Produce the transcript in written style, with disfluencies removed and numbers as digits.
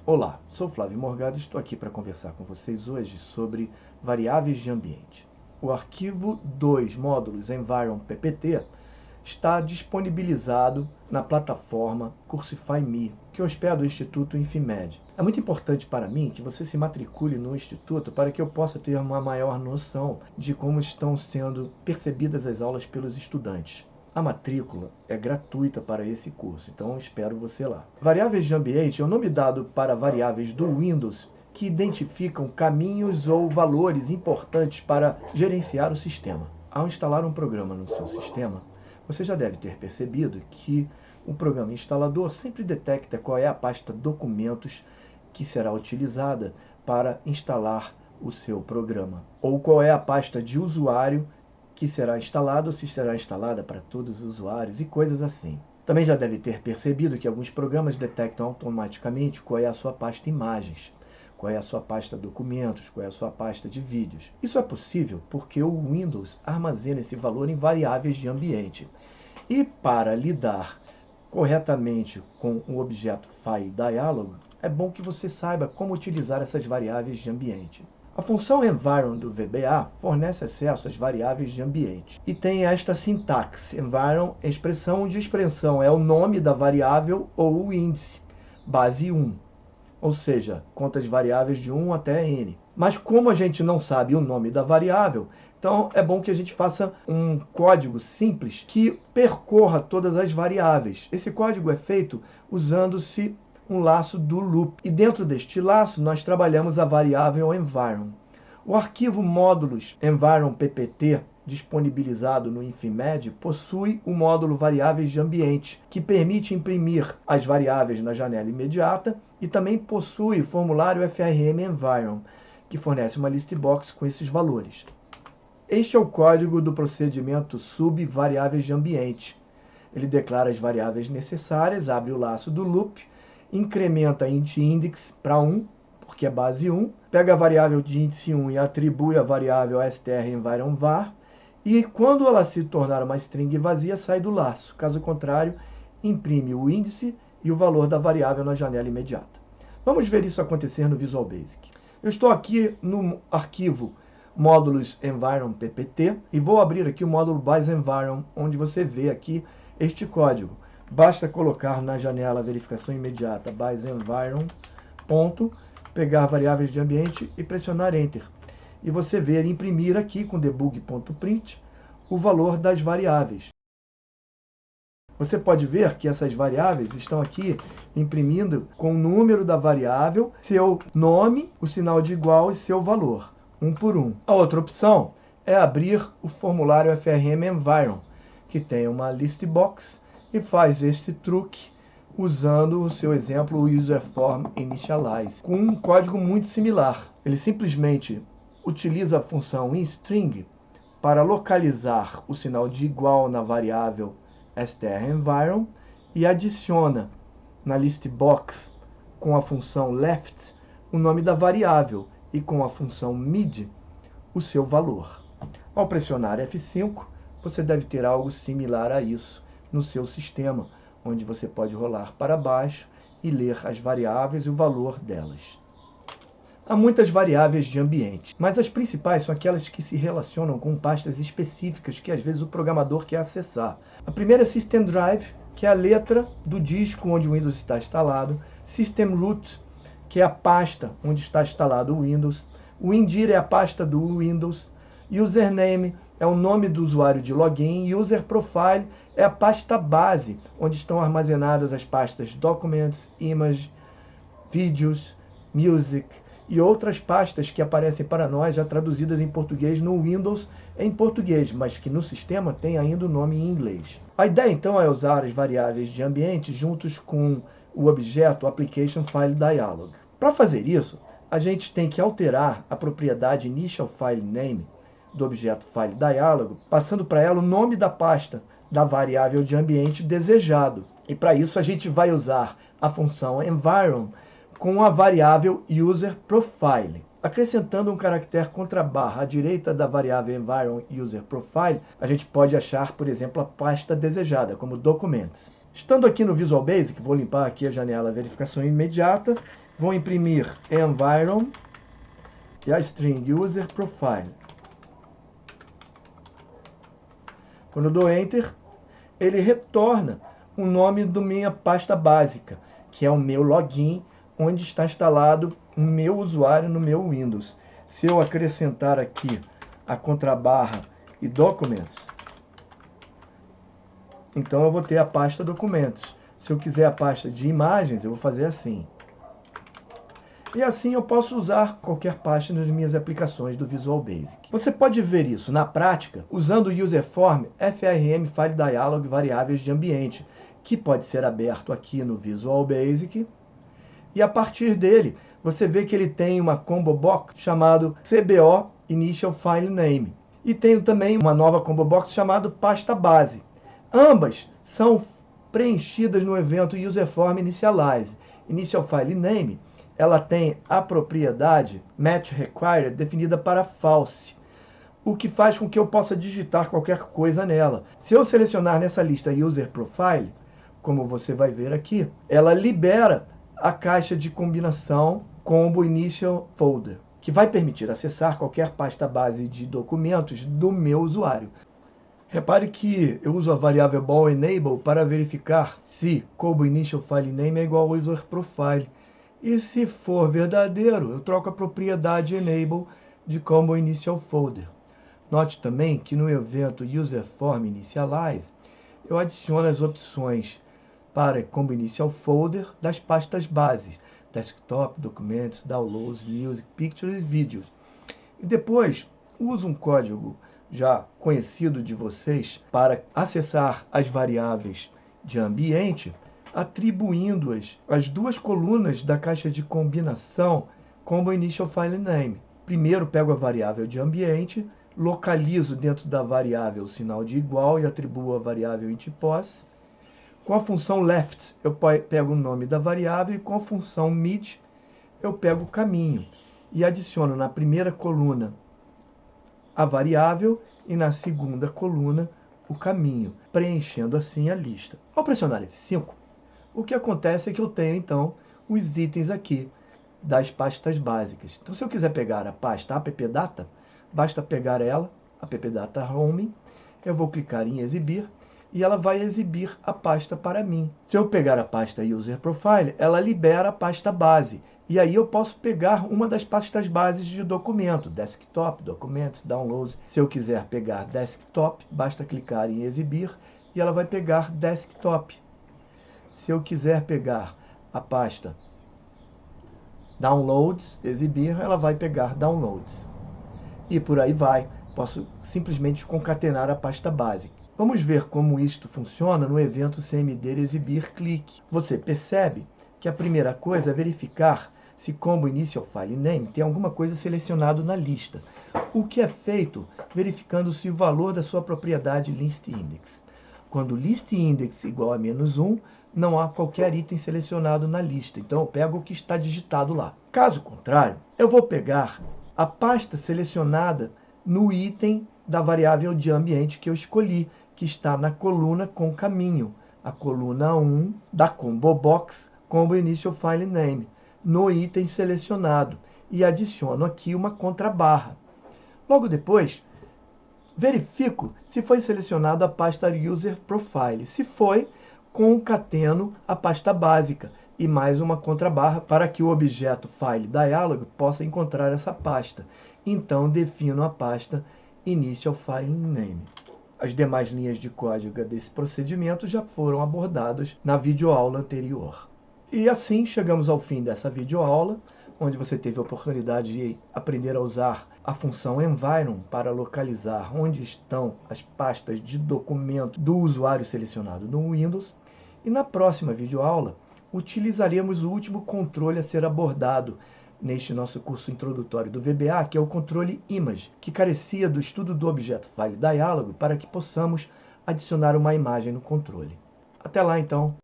Olá, sou Flávio Morgado e estou aqui para conversar com vocês hoje sobre variáveis de ambiente. O arquivo 2 módulos Environ PPT está disponibilizado na plataforma Cursify.me, que hospeda o Instituto Infimed. É muito importante para mim que você se matricule no Instituto para que eu possa ter uma maior noção de como estão sendo percebidas as aulas pelos estudantes. A matrícula é gratuita para esse curso, então espero você lá. Variáveis de ambiente é o nome dado para variáveis do Windows que identificam caminhos ou valores importantes para gerenciar o sistema. Ao instalar um programa no seu sistema, você já deve ter percebido que o programa instalador sempre detecta qual é a pasta documentos que será utilizada para instalar o seu programa, ou qual é a pasta de usuário que será instalado ou se será instalada para todos os usuários e coisas assim. Também já deve ter percebido que alguns programas detectam automaticamente qual é a sua pasta imagens, qual é a sua pasta documentos, qual é a sua pasta de vídeos. Isso é possível porque o Windows armazena esse valor em variáveis de ambiente. E para lidar corretamente com o objeto File Dialog, é bom que você saiba como utilizar essas variáveis de ambiente. A função environ do VBA fornece acesso às variáveis de ambiente e tem esta sintaxe: environ, expressão de expressão, é o nome da variável ou o índice, base 1, ou seja, conta as variáveis de 1 até n. Mas como a gente não sabe o nome da variável, então é bom que a gente faça um código simples que percorra todas as variáveis. Esse código é feito usando-se um laço do loop. E dentro deste laço nós trabalhamos a variável environ. O arquivo módulos environ ppt disponibilizado no Infimed possui o módulo variáveis de ambiente, que permite imprimir as variáveis na janela imediata, e também possui o formulário FRM Environ, que fornece uma list box com esses valores. Este é o código do procedimento sub variáveis de ambiente. Ele declara as variáveis necessárias, abre o laço do loop, incrementa int index para 1, porque é base 1, pega a variável de índice 1 e atribui a variável str environ var, e quando ela se tornar uma string vazia, sai do laço. Caso contrário, imprime o índice e o valor da variável na janela imediata. Vamos ver isso acontecer no Visual Basic. Eu estou aqui no arquivo módulos environ ppt e vou abrir aqui o módulo base environ, onde você vê aqui este código. Basta colocar na janela verificação imediata base environ, ponto, pegar variáveis de ambiente e pressionar Enter. E você vê ele imprimir aqui com debug.print o valor das variáveis. Você pode ver que essas variáveis estão aqui imprimindo com o número da variável, seu nome, o sinal de igual e seu valor, um por um. A outra opção é abrir o formulário FRM Environ, que tem uma list box e faz este truque usando o seu exemplo userForm initialize, com um código muito similar. Ele simplesmente utiliza a função inString para localizar o sinal de igual na variável str_environ e adiciona na list box com a função left o nome da variável e com a função mid o seu valor. Ao pressionar F5, você deve ter algo similar a isso no seu sistema, onde você pode rolar para baixo e ler as variáveis e o valor delas. Há muitas variáveis de ambiente, mas as principais são aquelas que se relacionam com pastas específicas que às vezes o programador quer acessar. A primeira é System Drive, que é a letra do disco onde o Windows está instalado. System Root, que é a pasta onde está instalado o Windows. Windir é a pasta do Windows. Username é o nome do usuário de login. User Profile é a pasta base, onde estão armazenadas as pastas Documents, Image, Vídeos, Music e outras pastas que aparecem para nós já traduzidas em português no Windows em português, mas que no sistema tem ainda o nome em inglês. A ideia então é usar as variáveis de ambiente juntos com o objeto Application File Dialog. Para fazer isso, a gente tem que alterar a propriedade Initial File Name do objeto File Dialog, passando para ela o nome da pasta da variável de ambiente desejado. E para isso a gente vai usar a função environ com a variável user profile. Acrescentando um caractere contra a barra à direita da variável environ user profile, a gente pode achar, por exemplo, a pasta desejada, como documents. Estando aqui no Visual Basic, vou limpar aqui a janela verificação imediata Vou imprimir environ e a string user profile. Quando eu dou Enter, ele retorna o nome da minha pasta básica, que é o meu login, onde está instalado o meu usuário no meu Windows. Se eu acrescentar aqui a contrabarra e Documents, então eu vou ter a pasta Documentos. Se eu quiser a pasta de imagens, eu vou fazer assim. E assim eu posso usar qualquer pasta nas minhas aplicações do Visual Basic. Você pode ver isso na prática usando o UserForm FRM File Dialog Variáveis de Ambiente, que pode ser aberto aqui no Visual Basic. E a partir dele, você vê que ele tem uma combo box chamado CBO Initial File Name. E tem também uma nova combo box chamada pasta base. Ambas são preenchidas no evento UserForm Initialize. Initial File Name, ela tem a propriedade Match Required definida para false, o que faz com que eu possa digitar qualquer coisa nela. Se eu selecionar nessa lista User Profile, como você vai ver aqui, ela libera a caixa de combinação Combo Initial Folder, que vai permitir acessar qualquer pasta base de documentos do meu usuário. Repare que eu uso a variável ball_enable para verificar se Combo Initial File Name é igual ao User Profile. E se for verdadeiro, eu troco a propriedade enable de Combo Initial Folder. Note também que no evento UserForm Initialize, eu adiciono as opções para Combo Initial Folder das pastas bases, Desktop, Documentos, Downloads, Music, Pictures e Vídeos. E depois, uso um código já conhecido de vocês para acessar as variáveis de ambiente, atribuindo-as às duas colunas da caixa de combinação Combo Initial File Name. Primeiro pego a variável de ambiente, localizo dentro da variável o sinal de igual e atribuo a variável intPos. Com a função left, eu pego o nome da variável e com a função mid, eu pego o caminho e adiciono na primeira coluna a variável e na segunda coluna o caminho, preenchendo assim a lista. Ao pressionar F5, o que acontece é que eu tenho, então, os itens aqui das pastas básicas. Então, se eu quiser pegar a pasta appdata, basta pegar ela, appdata home, eu vou clicar em exibir, e ela vai exibir a pasta para mim. Se eu pegar a pasta User Profile, ela libera a pasta base. E aí eu posso pegar uma das pastas bases de documento, Desktop, Documentos, Downloads. Se eu quiser pegar Desktop, basta clicar em exibir, e ela vai pegar Desktop. Se eu quiser pegar a pasta Downloads, exibir, ela vai pegar Downloads. E por aí vai. Posso simplesmente concatenar a pasta básica. Vamos ver como isto funciona no evento cmd exibir clique. Você percebe que a primeira coisa é verificar se Combo Initial File Name tem alguma coisa selecionado na lista. O que é feito verificando se o valor da sua propriedade ListIndex. Quando ListIndex igual a -1, não há qualquer item selecionado na lista. Então eu pego o que está digitado lá. Caso contrário, eu vou pegar a pasta selecionada no item da variável de ambiente que eu escolhi, que está na coluna com caminho, a coluna 1 da Combo Box Combo Initial File Name, no item selecionado, e adiciono aqui uma contrabarra. Logo depois, verifico se foi selecionada a pasta User Profile. Se foi, concateno a pasta básica e mais uma contrabarra para que o objeto File Dialog possa encontrar essa pasta. Então, defino a pasta Initial File Name. As demais linhas de código desse procedimento já foram abordadas na videoaula anterior. E assim chegamos ao fim dessa videoaula, onde você teve a oportunidade de aprender a usar a função environ para localizar onde estão as pastas de documento do usuário selecionado no Windows. E na próxima videoaula, utilizaremos o último controle a ser abordado neste nosso curso introdutório do VBA, que é o controle Image, que carecia do estudo do objeto File Dialog para que possamos adicionar uma imagem no controle. Até lá, então!